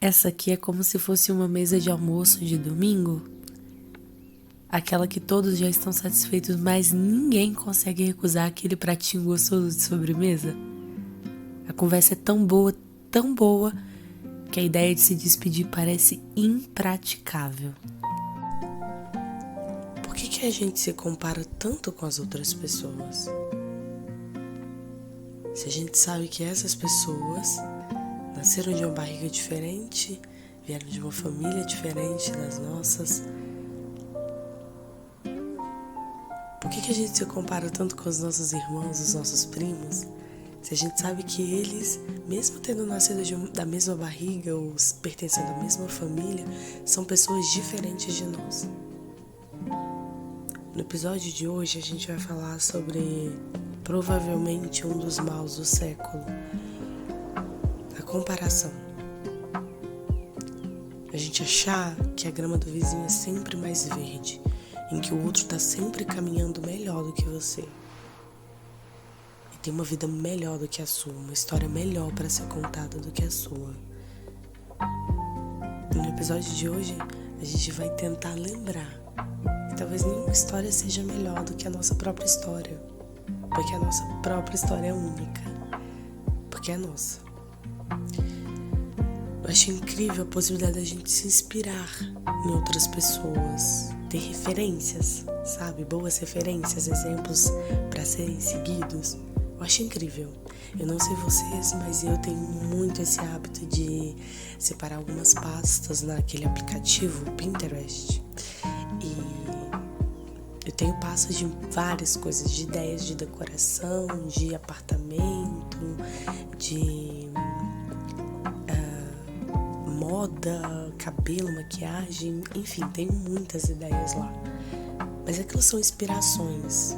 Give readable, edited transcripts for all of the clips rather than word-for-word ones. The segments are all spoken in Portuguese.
Essa aqui é como se fosse uma mesa de almoço de domingo, aquela que todos já estão satisfeitos, mas ninguém consegue recusar aquele pratinho gostoso de sobremesa. A conversa é tão boa, que a ideia de se despedir parece impraticável. Por que a gente se compara tanto com as outras pessoas? Se a gente sabe que essas pessoas nasceram de uma barriga diferente, vieram de uma família diferente das nossas, por que a gente se compara tanto com os nossos irmãos, os nossos primos? Se a gente sabe que eles, mesmo tendo nascido da mesma barriga ou pertencendo à mesma família, são pessoas diferentes de nós. No episódio de hoje a gente vai falar sobre provavelmente um dos maus do século, a comparação. A gente achar que a grama do vizinho é sempre mais verde, em que o outro está sempre caminhando melhor do que você. E tem uma vida melhor do que a sua, uma história melhor para ser contada do que a sua. No episódio de hoje a gente vai tentar lembrar que talvez nenhuma história seja melhor do que a nossa própria história. Porque a nossa própria história é única. Porque é nossa. Eu acho incrível a possibilidade da gente se inspirar em outras pessoas. Ter referências, sabe? Boas referências, exemplos para serem seguidos. Eu acho incrível. Eu não sei vocês, mas eu tenho muito esse hábito de separar algumas pastas naquele aplicativo Pinterest. E eu tenho pastas de várias coisas, de ideias de decoração, de apartamento, de moda, cabelo, maquiagem, enfim, tenho muitas ideias lá. Mas aquilo são inspirações,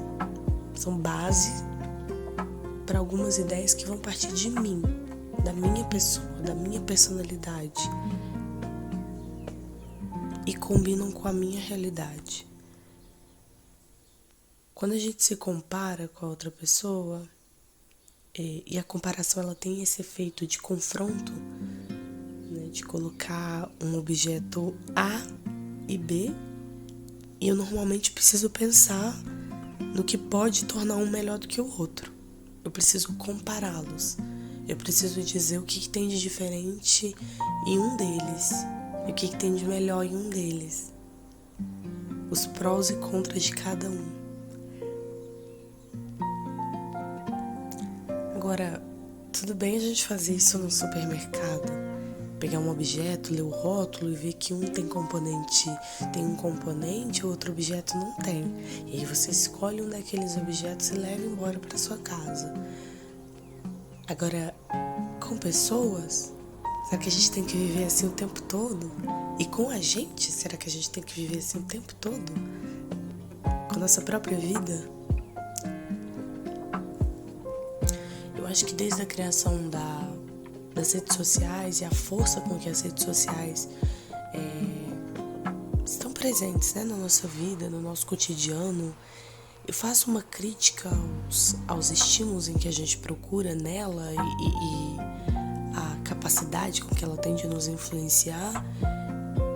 são base para algumas ideias que vão partir de mim, da minha pessoa, da minha personalidade e combinam com a minha realidade. Quando a gente se compara com a outra pessoa, e a comparação ela tem esse efeito de confronto, né, de colocar um objeto A e B, e eu normalmente preciso pensar no que pode tornar um melhor do que o outro. Eu preciso compará-los. Eu preciso dizer o que tem de diferente em um deles e o que tem de melhor em um deles. Os prós e contras de cada um. Agora, tudo bem a gente fazer isso no supermercado, pegar um objeto, ler o rótulo e ver que um tem um componente e o outro objeto não tem. E aí você escolhe um daqueles objetos e leva embora para sua casa. Agora, com pessoas, será que a gente tem que viver assim o tempo todo? E com a gente, será que a gente tem que viver assim o tempo todo? Com a nossa própria vida? Eu acho que desde a criação das redes sociais e a força com que as redes sociais estão presentes, né, na nossa vida, no nosso cotidiano, eu faço uma crítica aos estímulos em que a gente procura nela e a capacidade com que ela tem de nos influenciar,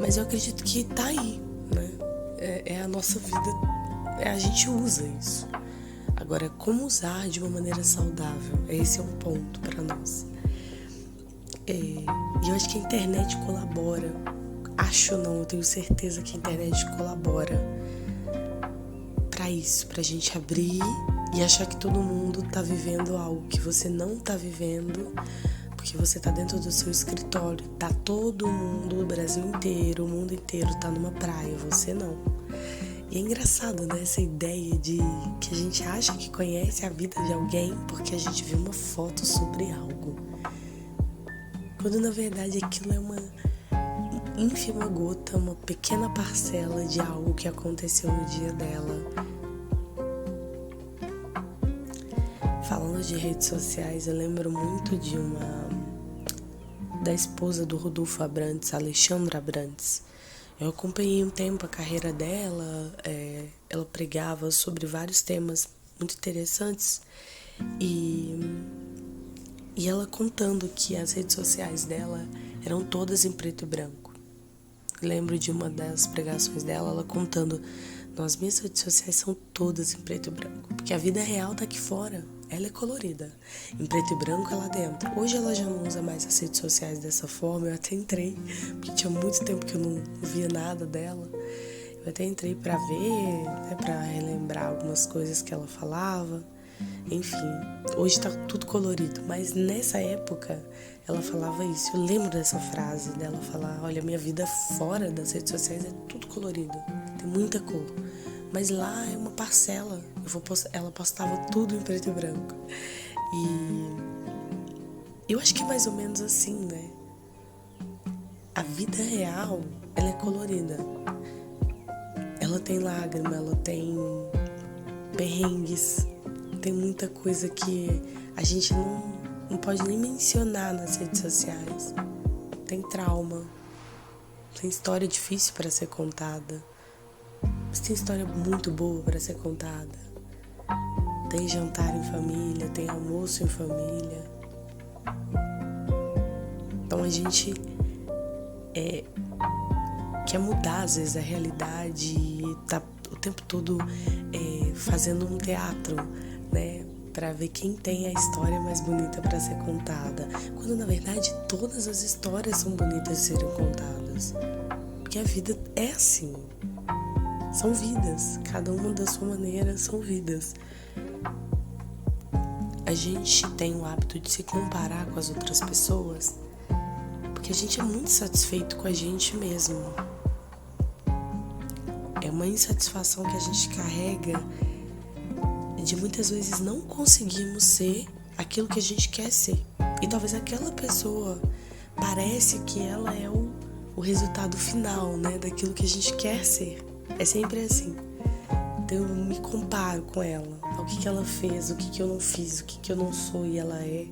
mas eu acredito que tá aí, né? É a nossa vida, a gente usa isso. Agora, como usar de uma maneira saudável? Esse é um ponto para nós. E eu acho que a internet colabora. Acho não, eu tenho certeza que a internet colabora para isso, pra gente abrir e achar que todo mundo tá vivendo algo que você não tá vivendo, porque você tá dentro do seu escritório. Tá todo mundo, o Brasil inteiro, o mundo inteiro tá numa praia, você não. E é engraçado, né, essa ideia de que a gente acha que conhece a vida de alguém porque a gente viu uma foto sobre algo. Quando na verdade aquilo é uma ínfima gota, uma pequena parcela de algo que aconteceu no dia dela. Falando de redes sociais, eu lembro muito da esposa do Rodolfo Abrantes, Alexandra Abrantes. Eu acompanhei um tempo a carreira dela, ela pregava sobre vários temas muito interessantes e ela contando que as redes sociais dela eram todas em preto e branco. Lembro de uma das pregações dela, ela contando: as minhas redes sociais são todas em preto e branco, porque a vida real tá aqui fora, ela é colorida. Em preto e branco é lá dentro. Hoje ela já não usa mais as redes sociais dessa forma, eu até entrei, porque tinha muito tempo que eu não via nada dela. Eu até entrei pra ver, né, pra relembrar algumas coisas que ela falava. Enfim, hoje tá tudo colorido, mas nessa época ela falava isso. Eu lembro dessa frase dela falar: olha, minha vida fora das redes sociais é tudo colorido, tem muita cor, mas lá é uma parcela. Ela postava tudo em preto e branco. E eu acho que é mais ou menos assim, né? A vida real, ela é colorida. Ela tem lágrima, ela tem perrengues, tem muita coisa que a gente não pode nem mencionar nas redes sociais. Tem trauma, tem história difícil para ser contada, mas tem história muito boa para ser contada. Tem jantar em família, tem almoço em família. Então a gente quer mudar às vezes a realidade e tá o tempo todo fazendo um teatro, né, para ver quem tem a história mais bonita para ser contada, quando na verdade todas as histórias são bonitas de serem contadas, porque a vida é assim, são vidas, cada uma da sua maneira são vidas. A gente tem o hábito de se comparar com as outras pessoas porque a gente é muito satisfeito com a gente mesmo. É uma insatisfação que a gente carrega de muitas vezes não conseguirmos ser aquilo que a gente quer ser. E talvez aquela pessoa parece que ela é o resultado final, né, daquilo que a gente quer ser. É sempre assim. Então eu me comparo com ela, o que ela fez, o que eu não fiz, o que eu não sou e ela é.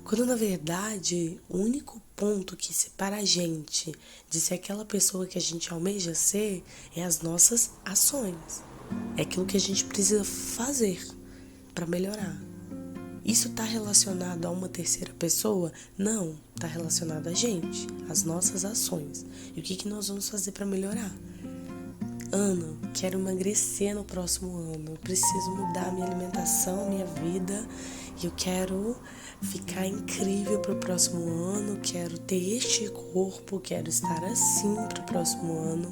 Quando na verdade o único ponto que separa a gente de ser aquela pessoa que a gente almeja ser é as nossas ações. É aquilo que a gente precisa fazer para melhorar. Isso está relacionado a uma terceira pessoa? Não, está relacionado a gente, às nossas ações. E o que nós vamos fazer para melhorar? Ana, quero emagrecer no próximo ano. Eu preciso mudar minha alimentação, minha vida. E eu quero ficar incrível para o próximo ano. Quero ter este corpo, quero estar assim para o próximo ano.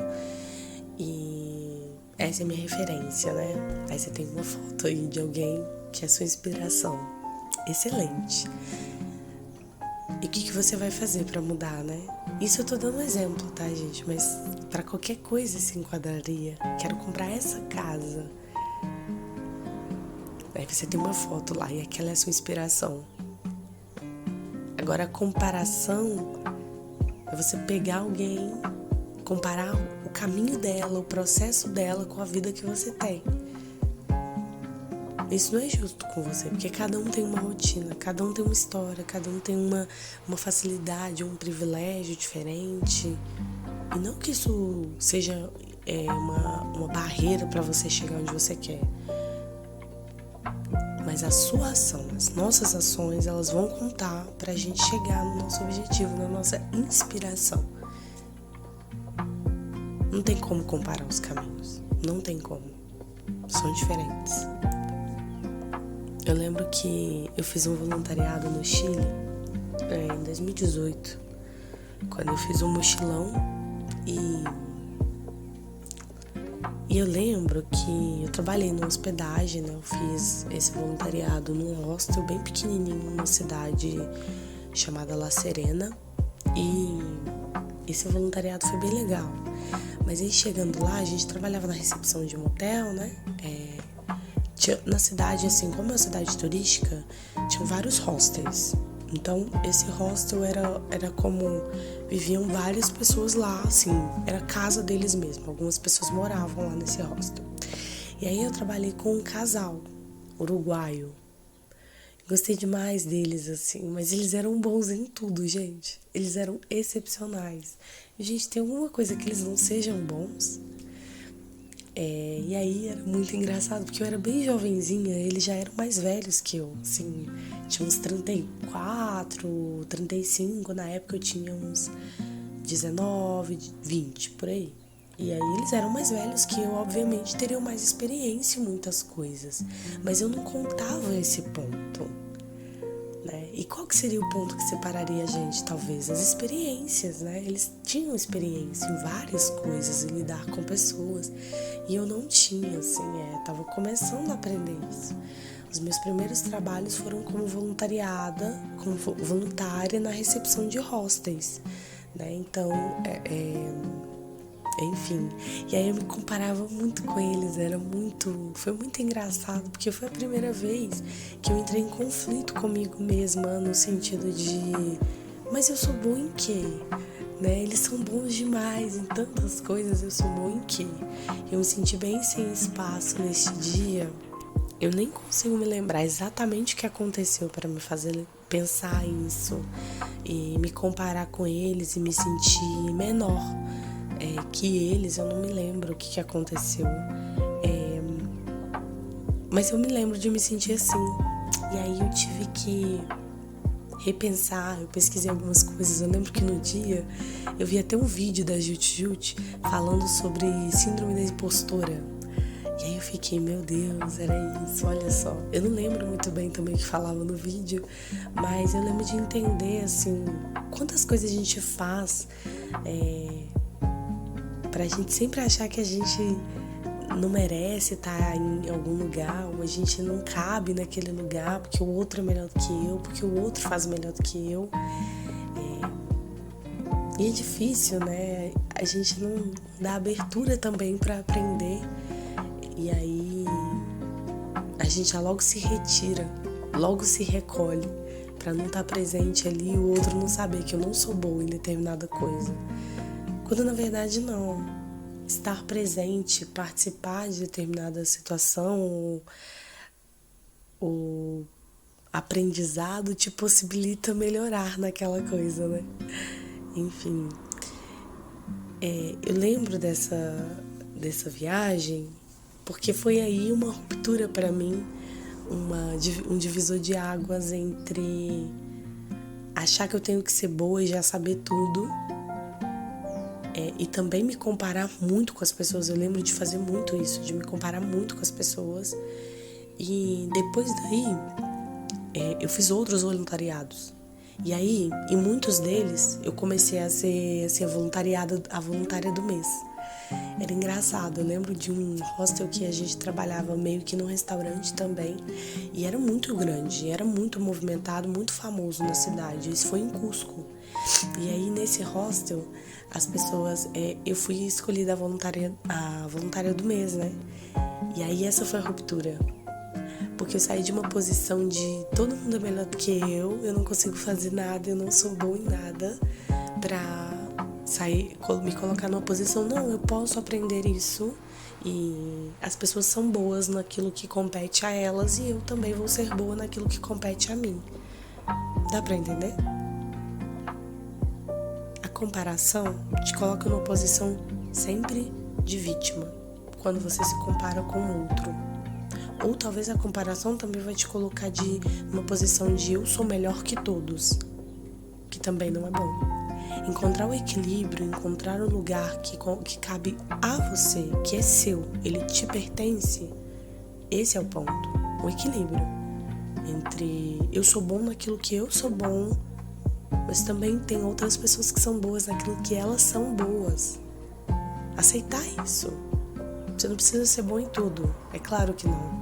E essa é a minha referência, né? Aí você tem uma foto aí de alguém que é sua inspiração. Excelente. E o que você vai fazer pra mudar, né? Isso eu tô dando um exemplo, tá, gente? Mas pra qualquer coisa se enquadraria. Quero comprar essa casa. Aí você tem uma foto lá e aquela é a sua inspiração. Agora a comparação é você pegar alguém, comparar o caminho dela, o processo dela com a vida que você tem. Isso não é justo com você, porque cada um tem uma rotina, cada um tem uma história, cada um tem uma facilidade, um privilégio diferente. E não que isso seja uma barreira para você chegar onde você quer. Mas a sua ação, as nossas ações, elas vão contar pra gente chegar no nosso objetivo, na nossa inspiração. Não tem como comparar os caminhos, não tem como. São diferentes. Eu lembro que eu fiz um voluntariado no Chile em 2018, quando eu fiz um mochilão e eu lembro que eu trabalhei numa hospedagem, né? Eu fiz esse voluntariado num hostel bem pequenininho, numa cidade chamada La Serena, e esse voluntariado foi bem legal. Mas aí chegando lá, a gente trabalhava na recepção de um hotel, né? Na cidade, assim, como é uma cidade turística, tinham vários hostels. Então, esse hostel era como viviam várias pessoas lá, assim, era a casa deles mesmo. Algumas pessoas moravam lá nesse hostel. E aí eu trabalhei com um casal uruguaio. Gostei demais deles, assim, mas eles eram bons em tudo, gente. Eles eram excepcionais. E, gente, tem alguma coisa que eles não sejam bons? E aí era muito engraçado, porque eu era bem jovenzinha, eles já eram mais velhos que eu, assim, tinha uns 34, 35, na época eu tinha uns 19, 20, por aí. E aí eles eram mais velhos que eu, obviamente teriam mais experiência em muitas coisas, mas eu não contava esse ponto, né? E qual que seria o ponto que separaria a gente, talvez? As experiências, né? Eles tinham experiência em várias coisas, em lidar com pessoas, e eu não tinha, assim, tava começando a aprender isso. Os meus primeiros trabalhos foram como voluntária na recepção de hostels, né? Então, enfim, e aí eu me comparava muito com eles, foi muito engraçado, porque foi a primeira vez que eu entrei em conflito comigo mesma, no sentido de, mas eu sou boa em quê? Né? Eles são bons demais em tantas coisas, eu sou boa em quê? Eu me senti bem sem espaço neste dia, eu nem consigo me lembrar exatamente o que aconteceu para me fazer pensar isso e me comparar com eles e me sentir menor que eles. Eu não me lembro o que aconteceu, mas eu me lembro de me sentir assim. E aí eu tive que repensar, eu pesquisei algumas coisas. Eu lembro que no dia eu vi até um vídeo da Jut falando sobre síndrome da impostora. E aí eu fiquei, meu Deus, era isso, olha só. Eu não lembro muito bem também o que falava no vídeo, mas eu lembro de entender, assim, quantas coisas a gente faz pra gente sempre achar que a gente não merece estar em algum lugar, ou a gente não cabe naquele lugar porque o outro é melhor do que eu, porque o outro faz melhor do que eu. E é difícil, né? A gente não dá abertura também para aprender. E aí a gente já logo se retira, logo se recolhe para não estar presente ali e o outro não saber que eu não sou boa em determinada coisa. Quando na verdade não. Estar presente, participar de determinada situação ou aprendizado te possibilita melhorar naquela coisa, né? Enfim, eu lembro dessa viagem porque foi aí uma ruptura para mim, um divisor de águas entre achar que eu tenho que ser boa e já saber tudo, e também me comparar muito com as pessoas. Eu lembro de fazer muito isso, de me comparar muito com as pessoas. E depois daí, eu fiz outros voluntariados. E aí, em muitos deles, eu comecei a ser assim, a voluntária do mês. Era engraçado, eu lembro de um hostel que a gente trabalhava meio que num restaurante também. E era muito grande, era muito movimentado, muito famoso na cidade. Isso foi em Cusco. E aí, nesse hostel, as pessoas... eu fui escolhida a voluntária do mês, né? E aí, essa foi a ruptura. Porque eu saí de uma posição de todo mundo é melhor do que eu não consigo fazer nada, eu não sou boa em nada, pra me colocar numa posição, não, eu posso aprender isso e as pessoas são boas naquilo que compete a elas e eu também vou ser boa naquilo que compete a mim. Dá pra entender? A comparação te coloca numa posição sempre de vítima, quando você se compara com o outro. Ou talvez a comparação também vai te colocar numa posição de eu sou melhor que todos, que também não é bom. Encontrar o equilíbrio, encontrar um lugar que cabe a você, que é seu, ele te pertence, esse é o ponto. O equilíbrio entre eu sou bom naquilo que eu sou bom, mas também tem outras pessoas que são boas naquilo que elas são boas. Aceitar isso. Você não precisa ser bom em tudo, é claro que não.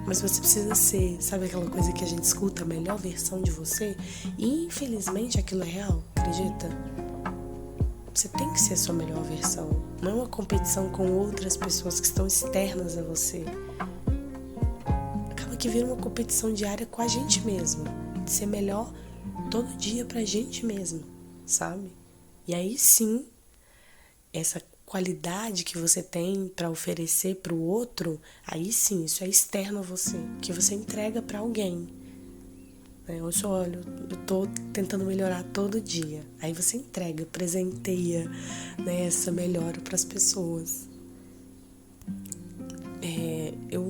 Mas você precisa ser, sabe aquela coisa que a gente escuta, a melhor versão de você? E infelizmente aquilo é real, acredita? Você tem que ser a sua melhor versão. Não é uma competição com outras pessoas que estão externas a você. Acaba que vira uma competição diária com a gente mesmo. De ser melhor todo dia pra gente mesmo, sabe? E aí sim, essa qualidade que você tem para oferecer para o outro, aí sim, isso é externo a você, que você entrega para alguém, né? Eu só olho, eu tô tentando melhorar todo dia. Aí você entrega, presenteia, né, essa melhora para as pessoas. Eu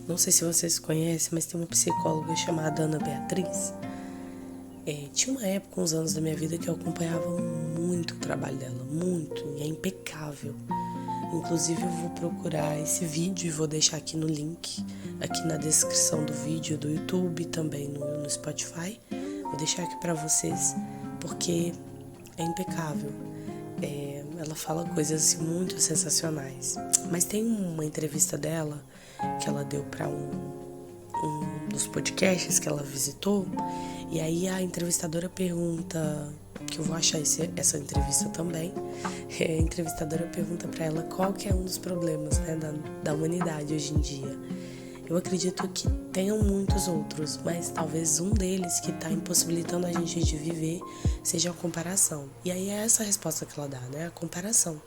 não sei se vocês conhecem, mas tem uma psicóloga chamada Ana Beatriz. Tinha uma época, uns anos da minha vida, que eu acompanhava muito o trabalho dela, muito, e é impecável. Inclusive eu vou procurar esse vídeo e vou deixar aqui no link, aqui na descrição do vídeo do YouTube, também no Spotify. Vou deixar aqui pra vocês, porque é impecável. Ela fala coisas assim, muito sensacionais. Mas tem uma entrevista dela que ela deu pra um dos podcasts que ela visitou, e aí a entrevistadora pergunta, que eu vou achar essa entrevista também, a entrevistadora pergunta pra ela qual que é um dos problemas, né, da humanidade hoje em dia. Eu acredito que tenham muitos outros, mas talvez um deles que está impossibilitando a gente de viver seja a comparação. E aí é essa a resposta que ela dá, né? A comparação.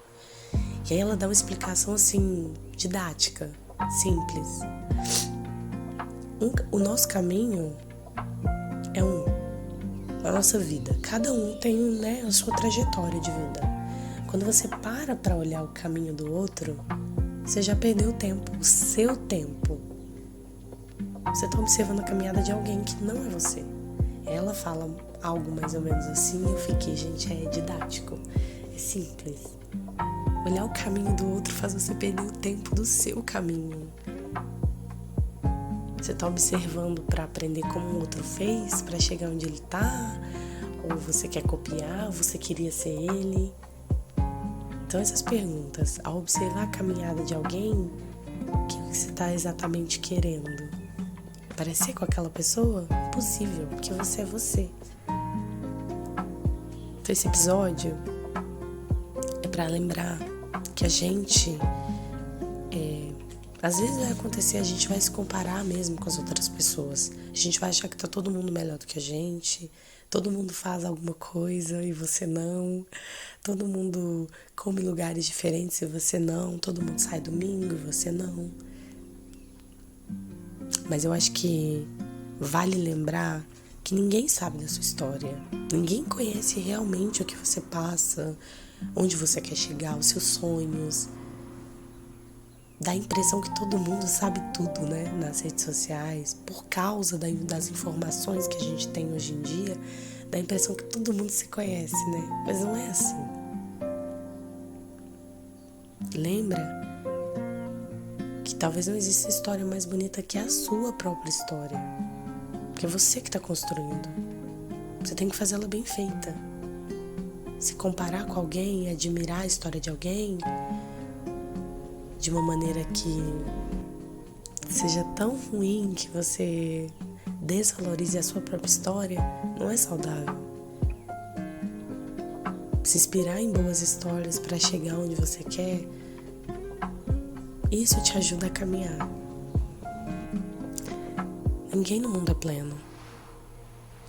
E aí ela dá uma explicação assim, didática, simples. O nosso caminho é a nossa vida. Cada um tem, né, a sua trajetória de vida. Quando você para olhar o caminho do outro, você já perdeu o tempo, o seu tempo. Você está observando a caminhada de alguém que não é você. Ela fala algo mais ou menos assim e eu fiquei, gente, é didático, é simples. Olhar o caminho do outro faz você perder o tempo do seu caminho. Você está observando para aprender como o outro fez, para chegar onde ele está, ou você quer copiar, ou você queria ser ele. Então essas perguntas, ao observar a caminhada de alguém, o que você está exatamente querendo? Parecer com aquela pessoa? Impossível, porque você é você. Então esse episódio é para lembrar que a gente, às vezes vai acontecer, a gente vai se comparar mesmo com as outras pessoas. A gente vai achar que tá todo mundo melhor do que a gente, todo mundo faz alguma coisa e você não, todo mundo come em lugares diferentes e você não, todo mundo sai domingo e você não. Mas eu acho que vale lembrar que ninguém sabe da sua história. Ninguém conhece realmente o que você passa, onde você quer chegar, os seus sonhos. Dá a impressão que todo mundo sabe tudo, né? Nas redes sociais. Por causa das informações que a gente tem hoje em dia, dá a impressão que todo mundo se conhece, né? Mas não é assim. Lembra que talvez não exista história mais bonita que a sua própria história. Porque é você que está construindo. Você tem que fazer ela bem feita. Se comparar com alguém, admirar a história de alguém de uma maneira que seja tão ruim que você desvalorize a sua própria história, não é saudável. Se inspirar em boas histórias para chegar onde você quer, isso te ajuda a caminhar. Ninguém no mundo é pleno.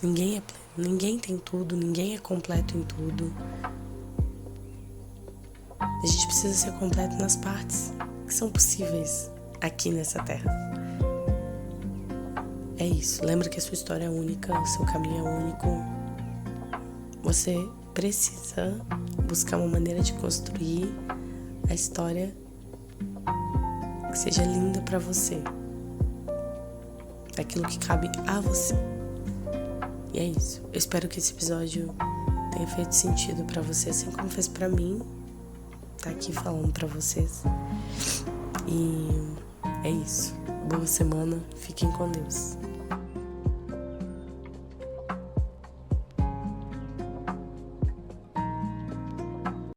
Ninguém é pleno. Ninguém tem tudo. Ninguém é completo em tudo. A gente precisa ser completo nas partes que são possíveis aqui nessa terra. É isso. Lembra que a sua história é única. O seu caminho é único. Você precisa buscar uma maneira de construir a história que seja linda pra você, daquilo que cabe a você. E é isso. Eu espero que esse episódio tenha feito sentido pra você, assim como fez pra mim. Tá aqui falando pra vocês. E é isso. Boa semana. Fiquem com Deus.